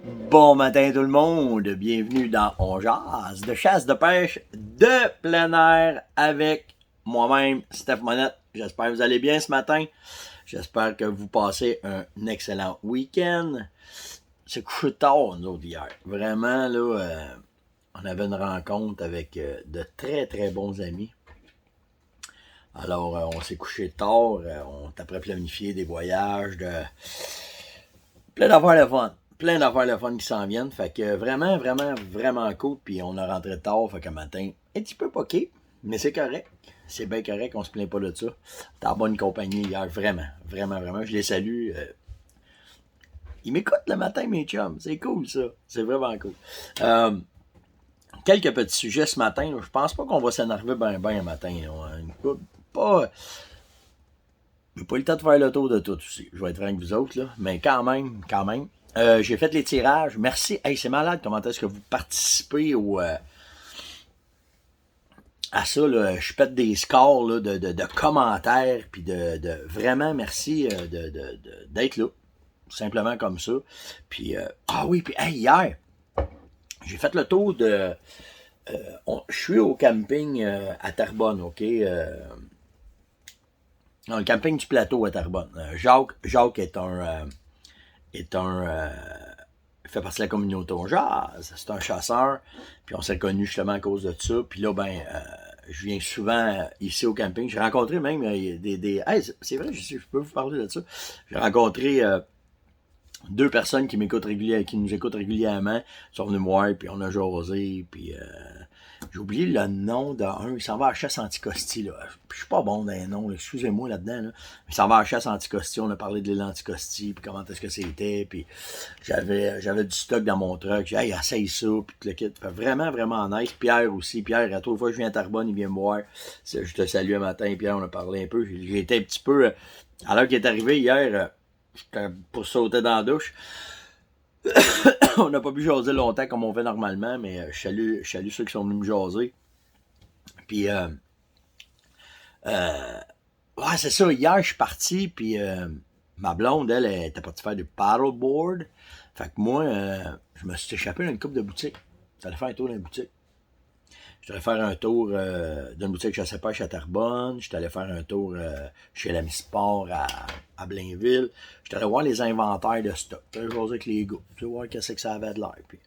Bon matin tout le monde, bienvenue dans On Jase de chasse de pêche de plein air avec moi-même, Steph Monette. J'espère que vous allez bien ce matin. J'espère que vous passez un excellent week-end. C'est couché tard nous autres hier. Vraiment là, on avait une rencontre avec de très très bons amis. Alors on s'est couché tard, on t'a planifié des voyages, plein d'affaires de fun. Plein d'affaires de fun qui s'en viennent. Fait que vraiment, vraiment, vraiment cool. Puis on a rentré tard. Fait que matin, un petit peu poqué. Mais c'est correct. C'est bien correct. On se plaint pas de ça. T'es en bonne compagnie hier. Vraiment, vraiment, vraiment. Je les salue. Ils m'écoutent le matin, mes chums. C'est cool, ça. C'est vraiment cool. Quelques petits sujets ce matin. Je pense pas qu'on va s'énerver bien, bien un matin. Pas. J'ai pas eu le temps de faire le tour de tout aussi. Je vais être franc avec vous autres, là. Mais quand même, quand même. J'ai fait les tirages. Merci. Hey, c'est malade comment est-ce que vous participez à ça. Là. Je pète des scores là, de commentaires. Puis vraiment merci d'être là. Simplement comme ça. Puis, ah oui, puis hey, hier, j'ai fait le tour de... je suis au camping à Terrebonne, OK? Dans le camping du plateau à Terrebonne. Jacques est un fait partie de la communauté On Jase. C'est un chasseur. Puis on s'est connus justement à cause de ça. Puis là, je viens souvent ici au camping. J'ai rencontré même des hey, c'est vrai, je peux vous parler de ça. J'ai rencontré deux personnes qui nous écoutent régulièrement. Ils sont venus me voir, puis on a jasé. Puis j'ai oublié le nom d'un. Il s'en va à la chasse anticosti, là. Je suis pas bon dans les noms, excusez-moi là-dedans, là. Il s'en va à la chasse anticosti, on a parlé de l'île anticosti, puis comment est-ce que c'était, puis j'avais du stock dans mon truck. J'ai dit, hey, essaye ça, puis tout le kit. Fait vraiment, vraiment nice. Pierre aussi. Pierre, à toute fois que je viens à Terrebonne, il vient me voir. Je te salue un matin, Pierre, on a parlé un peu. J'ai été un petit peu. À l'heure qu'il est arrivé hier, j'étais pour sauter dans la douche. On n'a pas pu jaser longtemps comme on fait normalement, mais je salue ceux qui sont venus me jaser. Puis, ouais, c'est ça. Hier, je suis parti, puis ma blonde, elle était partie faire du paddleboard. Fait que moi, je me suis échappé dans une couple de boutiques. J'allais faire un tour dans une boutique. J'allais faire un tour d'une boutique chez Pêche à Terrebonne. J'étais allé faire un tour chez l'Ami Sport à Blainville. J'étais allé voir les inventaires de stock. J'allais jaser avec les gars. Tu sais, voir qu'est-ce que ça avait de l'air. Puis,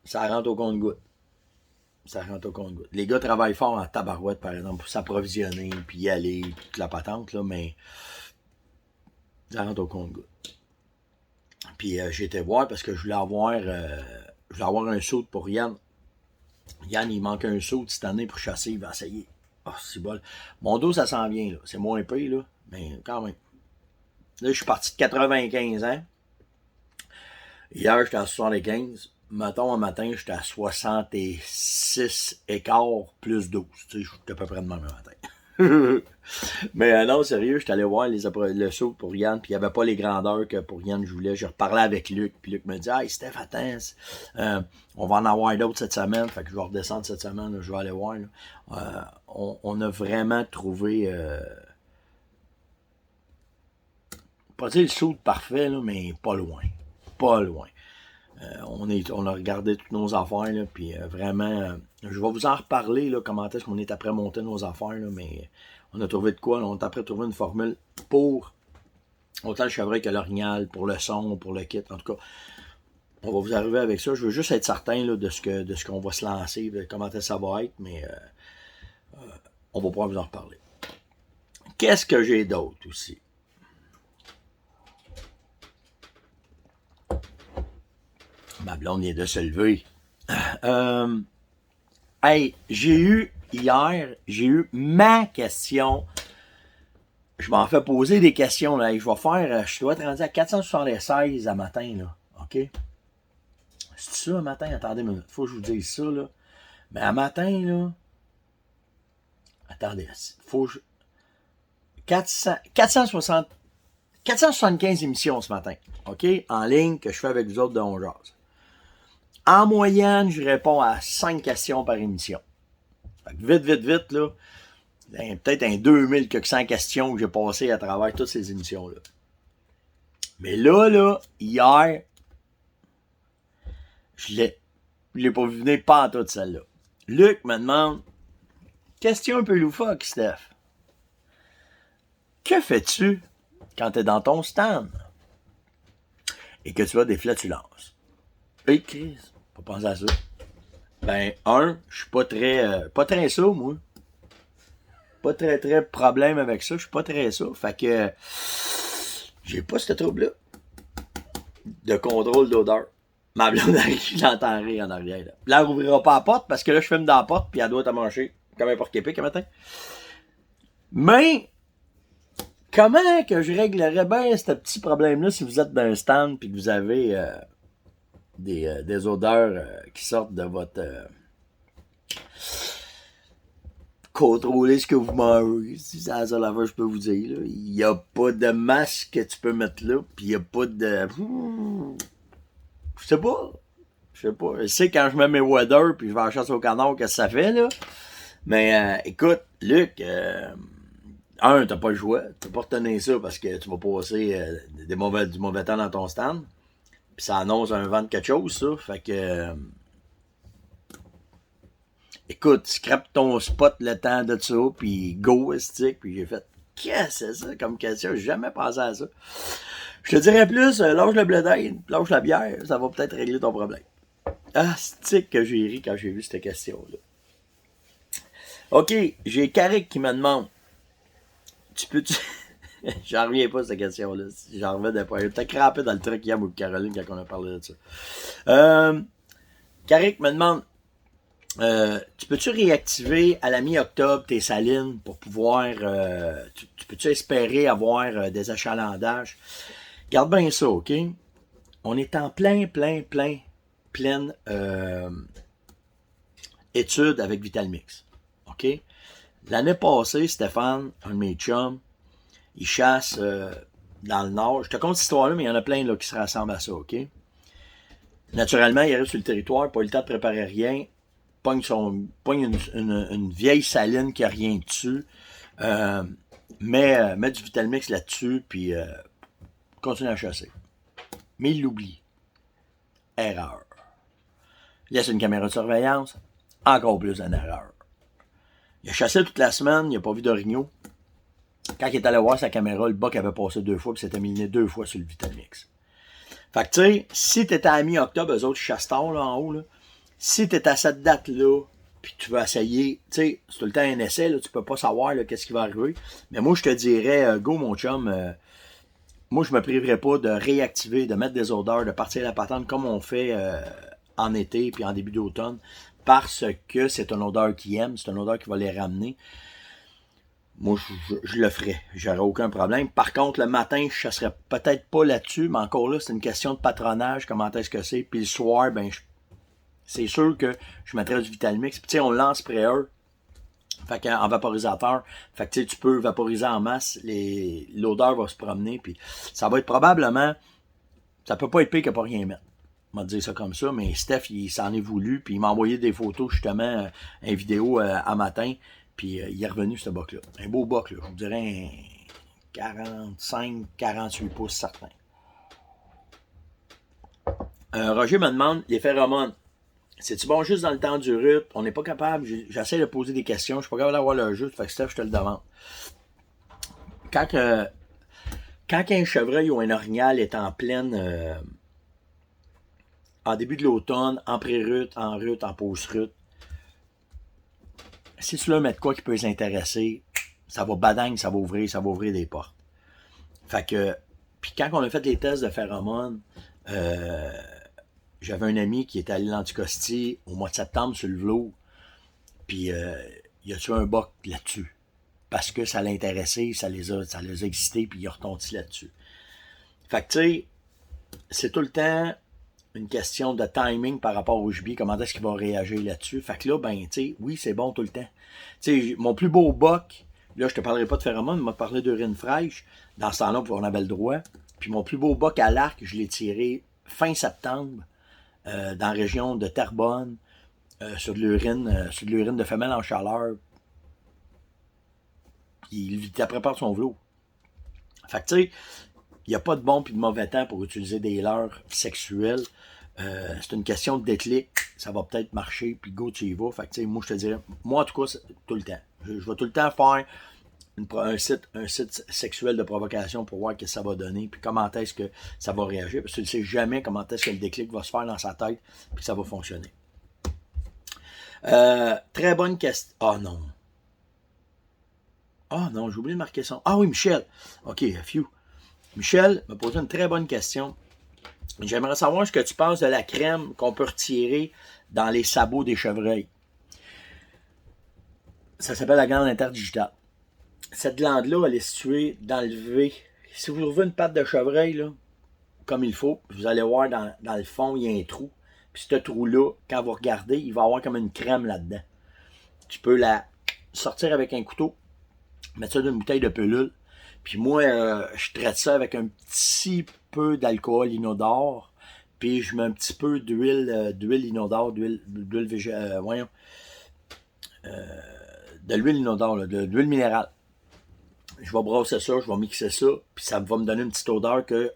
ça rentre au compte-goutte. Ça rentre au compte-goutte. Les gars travaillent fort en tabarouette, par exemple, pour s'approvisionner, puis y aller, puis toute la patente, là, mais ça rentre au compte-goutte. Puis j'ai été voir parce que je voulais avoir un saut pour Yann. Yann, il manque un saut cette année pour chasser, il va essayer. Oh, c'est bon. Mon dos, ça s'en vient, là. C'est moins épais, là, mais quand même. Là, je suis parti de 95 ans. Hier, j'étais à 75. Mettons, un matin, j'étais à 66 écarts plus 12. Tu sais, je suis à peu près de même le matin. Mais non, sérieux, j'étais allé voir le saut pour Yann, puis il n'y avait pas les grandeurs que pour Yann je voulais. Je reparlais avec Luc, puis Luc me dit « Hey Steph, attends, on va en avoir d'autres cette semaine. » Fait que je vais redescendre cette semaine, là, je vais aller voir. On a vraiment trouvé... pas dire le saut parfait, là, mais pas loin. Pas loin. On a regardé toutes nos affaires, là, puis vraiment, je vais vous en reparler, là, comment est-ce qu'on est après monter nos affaires, là, mais on a trouvé de quoi, là, on a après trouvé une formule pour autant le chevreuil que l'orignal, pour le son, pour le kit, en tout cas, on va vous arriver avec ça. Je veux juste être certain là, de ce qu'on va se lancer, de comment ça va être, mais on va pouvoir vous en reparler. Qu'est-ce que j'ai d'autre aussi? Ma blonde vient de se lever. Hey, j'ai eu ma question. Je m'en fais poser des questions, là. Je vais faire, je dois être rendu à 476 à matin, là. OK? C'est ça, à matin? Attendez une minute. Faut que je vous dise ça, là. Mais à matin, là. Attendez. Faut que je. 475 émissions ce matin. OK? En ligne que je fais avec vous autres de On Jase. En moyenne, je réponds à 5 questions par émission. Fait que vite, là. Peut-être un 2100 questions que j'ai passées à travers toutes ces émissions-là. Mais là, hier, je l'ai pas vu venir pas en toute celle-là. Luc me demande, question un peu loufoque, Steph. Que fais-tu quand t'es dans ton stand et que tu as des flatulences? Hey, Chris, pas penser à ça. Ben, je suis pas très ça, moi. Pas très problème avec ça, je suis pas très ça. Fait que, j'ai pas ce trouble-là de contrôle d'odeur. Ma blonde arrive, j'entends rire en arrière. Là, elle rouvrira pas la porte parce que là, je fume dans la porte puis elle doit te manger comme un porc-épic un matin. Mais, comment que je réglerais bien ce petit problème-là si vous êtes dans un stand puis que vous avez des odeurs qui sortent de votre... contrôler ce que vous mangez. C'est la seule affaire que je peux vous dire. Il n'y a pas de masque que tu peux mettre là, puis il n'y a pas de... Je sais pas. Je sais quand je mets mes weather puis je vais en chasse au canard, qu'est-ce que ça fait, là. Mais écoute, Luc, t'as pas le choix. Tu peux pas retenir ça parce que tu vas passer du mauvais temps dans ton stand. Puis ça annonce un vent de quelque chose, ça. Fait que... écoute, scrape ton spot le temps de ça, puis go, stick, puis j'ai fait, qu'est-ce que c'est ça comme question? J'ai jamais pensé à ça. Je te dirais plus, lâche le blé d'Inde, lâche la bière, ça va peut-être régler ton problème. Ah, stick que j'ai ri quand j'ai vu cette question-là. OK, j'ai Carrick qui me demande, tu peux-tu... J'en reviens pas à cette question-là. J'en reviens d'un point. T'as crampé dans le truc hier, ou Caroline, quand on a parlé de ça. Carrick me demande, tu peux-tu réactiver à la mi-octobre tes salines pour pouvoir... tu peux-tu espérer avoir des achalandages? Garde bien ça, OK? On est en pleine étude avec Vitalmix. OK? L'année passée, Stéphane, un de mes chums, il chasse dans le nord. Je te conte cette histoire-là, mais il y en a plein là, qui se rassemblent à ça, OK? Naturellement, il arrive sur le territoire, pas eu le temps de préparer rien, pogne une vieille saline qui a rien dessus, met du Vitalmix là-dessus, puis continue à chasser. Mais il l'oublie. Erreur. Il laisse une caméra de surveillance, encore plus une erreur. Il a chassé toute la semaine, il n'a pas vu d'orignaux. Quand il est allé voir sa caméra, le buck avait passé 2 fois, puis s'était mis 2 fois sur le Vitalmix. Fait que tu sais, si t'étais à mi-octobre, eux autres chassent tard là en haut, là, si t'es à cette date-là, puis tu veux essayer, tu sais, c'est tout le temps un essai, là, tu peux pas savoir là, qu'est-ce qui va arriver. Mais moi, je te dirais, go mon chum, moi, je me priverais pas de réactiver, de mettre des odeurs, de partir la patente comme on fait en été puis en début d'automne, parce que c'est une odeur qu'ils aiment, c'est une odeur qui va les ramener. Moi, je le ferais. J'aurais aucun problème. Par contre, le matin, je chasserais peut-être pas là-dessus, mais encore là, c'est une question de patronage, comment est-ce que c'est. Puis le soir, ben, c'est sûr que je mettrais du Vitalmix. Puis tu sais, on lance sprayer. Fait qu'en vaporisateur, fait que tu peux vaporiser en masse, l'odeur va se promener, puis ça va être probablement, ça peut pas être pire que pas rien mettre. On va dire ça comme ça, mais Steph, il s'en est voulu, puis il m'a envoyé des photos, justement, une vidéo à matin, puis il est revenu, ce boc-là. Un beau boc, là. Je vous dirais un 45-48 pouces, certain. Roger me demande, les phéromones, c'est-tu bon juste dans le temps du rut? On n'est pas capable, j'essaie de poser des questions, je suis pas capable d'avoir le jeu, fait que Steph, je te le demande. Quand un chevreuil ou un orignal est en pleine... en début de l'automne, en pré-rut, en post-rut, si tu leur mets de quoi qui peut les intéresser, ça va badagne, ça va ouvrir des portes. Fait que, puis quand on a fait les tests de phéromones, j'avais un ami qui était allé l'Anticosti au mois de septembre sur le velours, puis il a tué un boc là-dessus. Parce que ça l'intéressait, ça les a excités, puis il a retondi là-dessus. Fait que tu sais, c'est tout le temps une question de timing par rapport au gibier, comment est-ce qu'il va réagir là-dessus. Fait que là, ben, tu sais, oui, c'est bon tout le temps. Tu sais, mon plus beau boc, là, je te parlerai pas de phéromones, je vais te parler d'urine fraîche. Dans ce temps-là, on avait le droit. Puis mon plus beau boc à l'arc, je l'ai tiré fin septembre, dans la région de Terrebonne, sur de l'urine de femelle en chaleur. Puis il était préparé son velours. Fait que tu sais, Il n'y a pas de bon puis de mauvais temps pour utiliser des leurres sexuelles. C'est une question de déclic. Ça va peut-être marcher, puis go, tu y vas. Fait que, moi, je te dirais, moi, en tout cas, tout le temps. Je vais tout le temps faire un site sexuel de provocation pour voir ce que ça va donner, puis comment est-ce que ça va réagir. Parce que tu ne sais jamais comment est-ce que le déclic va se faire dans sa tête, puis que ça va fonctionner. Très bonne question. Ah non. Ah non, j'ai oublié de marquer ça. Ah oui, Michel. OK, phew. Michel m'a posé une très bonne question. J'aimerais savoir ce que tu penses de la crème qu'on peut retirer dans les sabots des chevreuils. Ça s'appelle la glande interdigitale. Cette glande-là, elle est située dans le V. Si vous ouvrez une patte de chevreuil, là, comme il faut, vous allez voir dans le fond, il y a un trou. Puis ce trou-là, quand vous regardez, il va y avoir comme une crème là-dedans. Tu peux la sortir avec un couteau, mettre ça dans une bouteille de pelule. Puis moi, je traite ça avec un petit peu d'alcool inodore. Puis je mets un petit peu d'huile inodore, de l'huile inodore, de l'huile minérale. Je vais brasser ça, je vais mixer ça, puis ça va me donner une petite odeur que,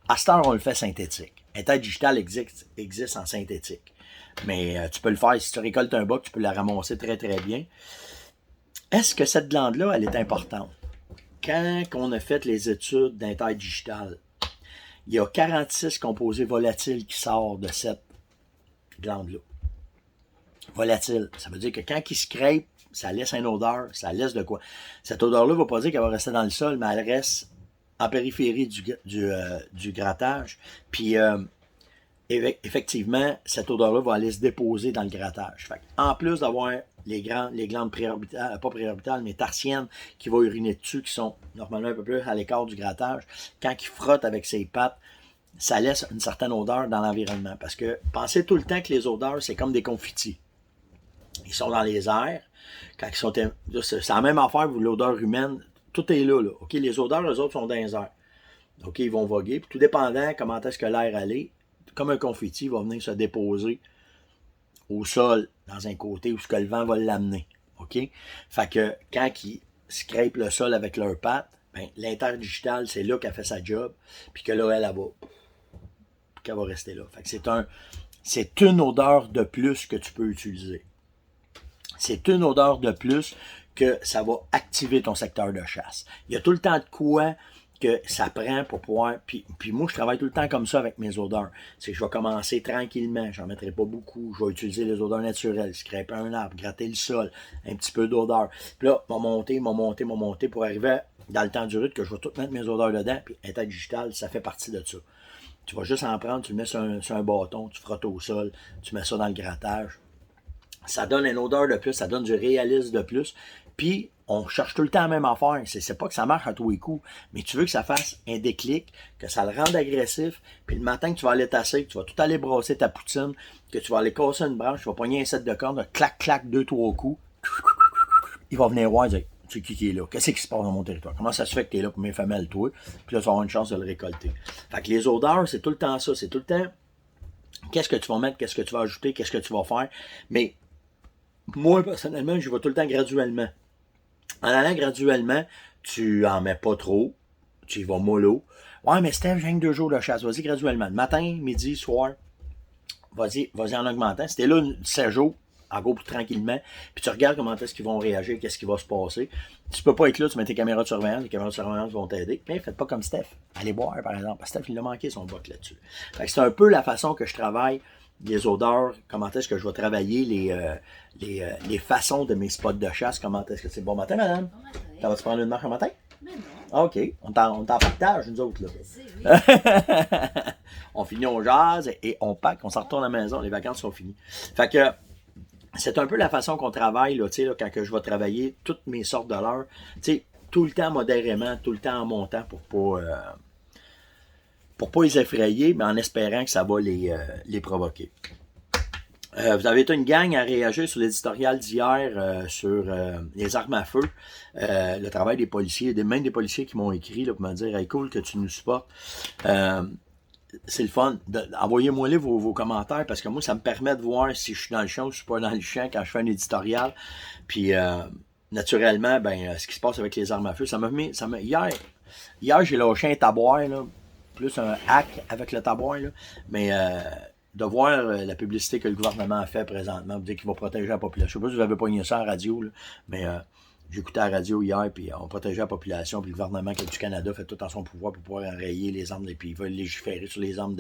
à cette heure, on le fait synthétique. Interdigital existe en synthétique. Mais tu peux le faire, si tu récoltes un boc, tu peux la ramasser très très bien. Est-ce que cette glande-là, elle est importante? Quand on a fait les études d'interdigital, il y a 46 composés volatiles qui sortent de cette glande-là. Volatile, ça veut dire que quand il scrape, ça laisse une odeur, ça laisse de quoi. Cette odeur-là ne va pas dire qu'elle va rester dans le sol, mais elle reste en périphérie du grattage. Puis, effectivement, cette odeur-là va aller se déposer dans le grattage. Fait en plus d'avoir les glandes préorbitales, pas préorbitales, mais tarsiennes qui vont uriner dessus, qui sont normalement un peu plus à l'écart du grattage, quand il frotte avec ses pattes, ça laisse une certaine odeur dans l'environnement. Parce que pensez tout le temps que les odeurs, c'est comme des confitis. Ils sont dans les airs. Quand ils sont. C'est la même affaire, l'odeur humaine. Tout est là. OK, les odeurs, eux autres, sont dans les airs. OK, ils vont voguer. Puis tout dépendant comment est-ce que l'air allait, comme un confetti, il va venir se déposer au sol, dans un côté où ce que le vent va l'amener. OK? Fait que quand ils scrapent le sol avec leurs pattes, ben, l'interdigital, c'est là qu'elle fait sa job. Puis que là, elle va. Qu'elle va rester là. Fait que c'est une odeur de plus que tu peux utiliser. C'est une odeur de plus que ça va activer ton secteur de chasse. Il y a tout le temps de quoi que ça prend pour pouvoir... Puis moi, je travaille tout le temps comme ça avec mes odeurs. C'est que je vais commencer tranquillement, j'en mettrai pas beaucoup, je vais utiliser les odeurs naturelles, scraper un arbre, gratter le sol, un petit peu d'odeur. Puis là, monter pour arriver dans le temps du rut que je vais tout mettre mes odeurs dedans, puis interdigital, ça fait partie de ça. Tu vas juste en prendre, tu le mets sur un bâton, tu frottes au sol, tu mets ça dans le grattage. Ça donne une odeur de plus, ça donne du réalisme de plus. Puis, on cherche tout le temps la même affaire. C'est pas que ça marche à tous les coups, mais tu veux que ça fasse un déclic, que ça le rende agressif. Puis le matin que tu vas aller tasser, que tu vas tout aller brasser ta poutine, que tu vas aller casser une branche, tu vas pogner un set de cordes, clac, clac, 2-3 coups. Il va venir voir et dire, c'est qui est là? Qu'est-ce qui se passe dans mon territoire? Comment ça se fait que tu es là pour mes femelles, toi? Puis là, tu vas avoir une chance de le récolter. Fait que les odeurs, c'est tout le temps ça. C'est tout le temps, qu'est-ce que tu vas mettre, qu'est-ce que tu vas ajouter, qu'est-ce que tu vas faire. Mais moi, personnellement, je vais tout le temps graduellement. En allant graduellement, tu en mets pas trop. Tu y vas mollo. Ouais, mais Steph, j'ai 2 jours de chasse. Vas-y graduellement. Matin, midi, soir. Vas-y en augmentant. Si t'es là 7 jours, en gros, tranquillement, puis tu regardes comment est-ce qu'ils vont réagir, qu'est-ce qui va se passer. Tu peux pas être là, tu mets tes caméras de surveillance, les caméras de surveillance vont t'aider. Puis faites pas comme Steph. Allez boire, par exemple. Parce que Steph, il a manqué son boc là-dessus. Fait que c'est un peu la façon que je travaille les odeurs, comment est-ce que je vais travailler les façons de mes spots de chasse, comment est-ce que c'est. Bon matin, madame. Bon matin. Ça va-tu prendre une marche un matin? Mais non. Ah, OK. On t'en partage, nous autres, là. Oui. On finit, on jase et on pack, on s'en retourne à la maison, les vacances sont finies. Fait que c'est un peu la façon qu'on travaille, là, quand que je vais travailler toutes mes sortes de leurres. Tout le temps modérément, tout le temps en montant pour pas les effrayer, mais en espérant que ça va les provoquer. Vous avez été une gang à réagir sur l'éditorial d'hier sur les armes à feu, le travail des policiers, même des policiers qui m'ont écrit là, pour me dire hey, cool que tu nous supportes. C'est le fun. Envoyez-moi vos commentaires parce que moi, ça me permet de voir si je suis dans le champ ou si je suis pas dans le champ quand je fais un éditorial. Puis naturellement, ce qui se passe avec les armes à feu, hier, j'ai lâché un tabouin, là, plus un hack avec le tabouin, là, mais de voir la publicité que le gouvernement a fait présentement, pour dire qu'il va protéger la population. Je sais pas si vous avez pogné ça à la radio, là, mais j'écoutais à la radio hier, puis on protégeait la population, puis le gouvernement du Canada fait tout en son pouvoir pour pouvoir enrayer les armes, puis ils veulent légiférer sur les armes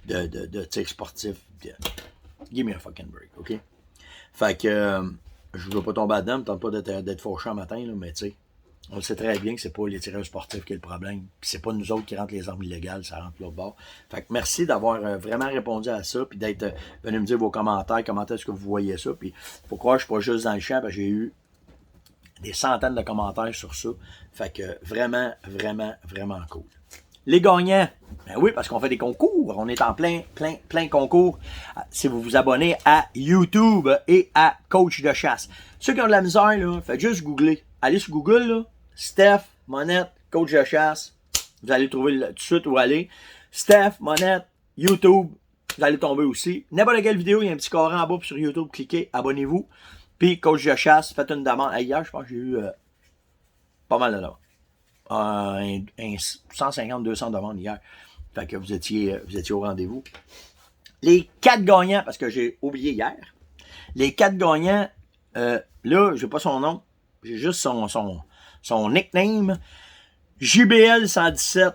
de tir sportif. Give me a fucking break, OK? Fait que je veux pas tomber là-dedans, je tente pas d'être fauché un matin, là, mais tu sais, on le sait très bien que c'est pas les tireurs sportifs qui est le problème. Puis c'est pas nous autres qui rentrent les armes illégales, ça rentre l'autre bord. Fait que merci d'avoir vraiment répondu à ça, puis d'être venu me dire vos commentaires, comment est-ce que vous voyez ça. Puis faut croire que je suis pas juste dans le champ, parce que j'ai eu des centaines de commentaires sur ça. Fait que vraiment, vraiment, vraiment cool. Les gagnants, ben oui, parce qu'on fait des concours. On est en plein concours. Si vous vous abonnez à YouTube et à Coach de chasse. Ceux qui ont de la misère, là, faites juste googler. Allez sur Google, là, Steph, Monette, Coach de chasse. Vous allez trouver tout de suite où aller. Steph, Monette, YouTube. Vous allez tomber aussi. N'importe quelle vidéo, il y a un petit carré en bas sur YouTube. Cliquez, abonnez-vous. Puis Coach de chasse, faites une demande. Hier, je pense que j'ai eu pas mal de demandes. 150-200 demandes hier. Fait que vous étiez au rendez-vous. Les 4 gagnants, parce que j'ai oublié hier, les 4 gagnants, là, j'ai pas son nom, j'ai juste son nickname, JBL 117.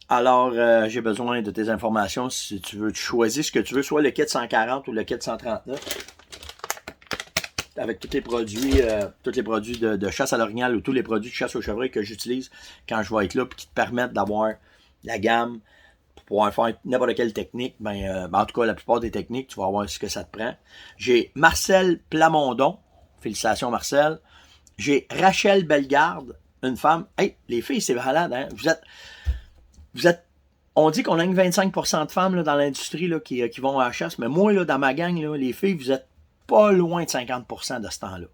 Alors, j'ai besoin de tes informations si tu veux. Tu choisis ce que tu veux, soit le kit 140 ou le kit 139. Avec tous les produits de chasse à l'orignal ou tous les produits de chasse au chevreuil que j'utilise quand je vais être là, puis qui te permettent d'avoir la gamme pour pouvoir faire n'importe quelle technique. En tout cas, la plupart des techniques, tu vas voir ce que ça te prend. J'ai Marcel Plamondon. Félicitations, Marcel. J'ai Rachel Bellegarde, une femme. Hey, les filles, c'est malade, hein? Vous êtes. On dit qu'on a une 25% de femmes là, dans l'industrie là, qui vont à la chasse, mais moi, là, dans ma gang, là, les filles, vous êtes pas loin de 50% de ce temps-là.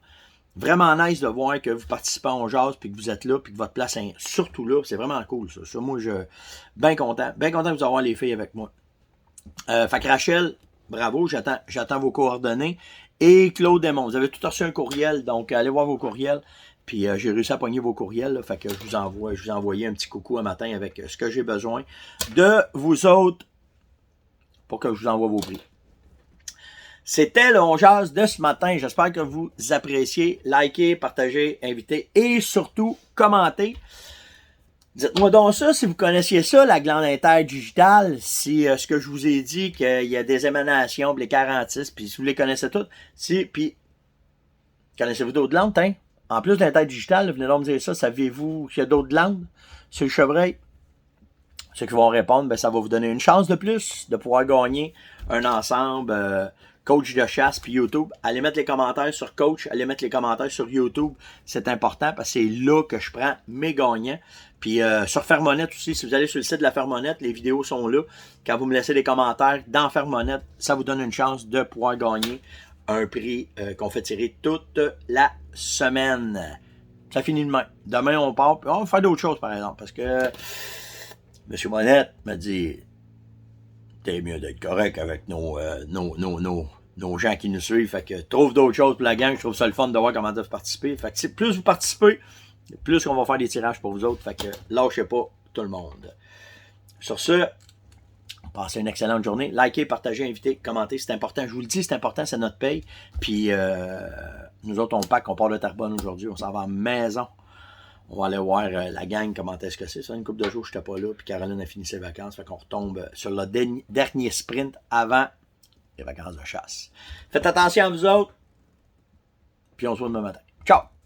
Vraiment nice de voir que vous participez en jazz, puis que vous êtes là, puis que votre place est surtout là. C'est vraiment cool, ça. Ça, moi, bien content de vous avoir les filles avec moi. Fait que Rachel, bravo, j'attends vos coordonnées. Et Claude Desmond, vous avez tout reçu un courriel, donc allez voir vos courriels. Puis j'ai réussi à pogner vos courriels, là, fait que je vous ai envoyé un petit coucou un matin avec ce que j'ai besoin de vous autres pour que je vous envoie vos prix. C'était le On Jase de ce matin. J'espère que vous appréciez. Likez, partagez, invitez et surtout commentez. Dites-moi donc ça, si vous connaissiez ça, la glande interdigitale, si ce que je vous ai dit, qu'il y a des émanations, les 46, puis si vous les connaissez toutes, puis connaissez-vous d'autres glandes, hein? En plus de l'interdigitale, venez donc me dire ça, saviez-vous qu'il y a d'autres glandes sur le chevreuil? Ceux qui vont répondre, ça va vous donner une chance de plus de pouvoir gagner un ensemble Coach de chasse puis YouTube. Allez mettre les commentaires sur Coach, allez mettre les commentaires sur YouTube. C'est important parce que c'est là que je prends mes gagnants. Puis sur Fermonette aussi, si vous allez sur le site de la Fermonette, les vidéos sont là. Quand vous me laissez des commentaires dans Fermonette, ça vous donne une chance de pouvoir gagner un prix qu'on fait tirer toute la semaine. Ça finit demain. Demain, on part. On va faire d'autres choses, par exemple, parce que M. Monette m'a dit t'es mieux d'être correct avec nos gens qui nous suivent. Fait que trouve d'autres choses pour la gang. Je trouve ça le fun de voir comment vous participer. Fait que plus vous participez, plus on va faire des tirages pour vous autres. Fait que lâchez pas tout le monde. Sur ce, passez une excellente journée. Likez, partagez, invitez, commentez. C'est important. Je vous le dis, c'est important. C'est notre paye. Puis nous autres, on part de Terrebonne aujourd'hui. On s'en va à la maison. On va aller voir la gang, comment est-ce que c'est. Ça, une couple de jours, je n'étais pas là, puis Caroline a fini ses vacances. Fait qu'on retombe sur le dernier sprint avant les vacances de chasse. Faites attention à vous autres, puis on se voit demain matin. Ciao!